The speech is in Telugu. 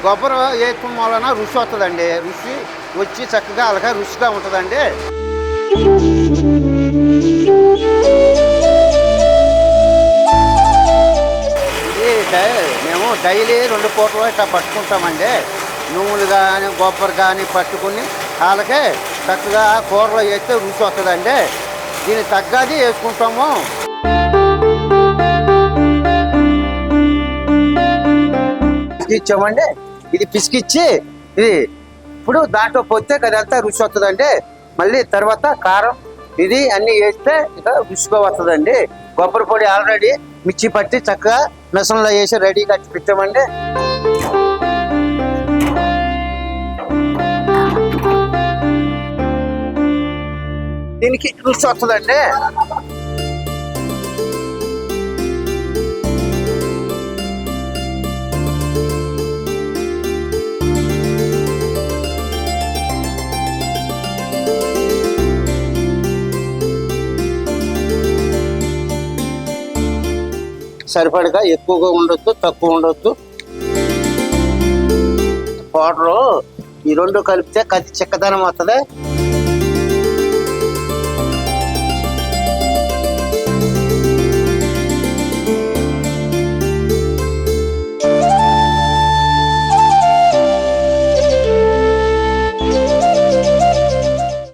కొబ్బరి వేయటం వలన రుచి వస్తుందండి. రుచి వచ్చి చక్కగా అలాగే రుచిగా ఉంటుందండి. ఇది మేము డైలీ 2 పూటలు ఇట్లా పట్టుకుంటామండి. నువ్వులు కానీ కొబ్బరి కానీ పట్టుకుని వాళ్ళకే చక్కగా కూరలో వేస్తే రుచి వస్తుందండి. దీనికి తగ్గది వేసుకుంటాము. ఇచ్చామండి. ఇది పిసికిచ్చి ఇది ఇప్పుడు దాంట్లో పోతే అదంతా రుచి వస్తుందండి. మళ్ళీ తర్వాత కారం ఇది అన్ని వేస్తే ఇక రుచిగా వస్తుందండి. కొబ్బరి పొడి ఆల్రెడీ మిర్చి పట్టి చక్కగా మిషన్లో వేసి రెడీ కట్టి పెట్టామండి. దీనికి రుచి వస్తుందండి. సరిపడగా ఎక్కువగా ఉండొద్దు, తక్కువ ఉండొద్దు. పౌడరు ఈ 2 కలిపితే కది చిక్కదనం వస్తుంది.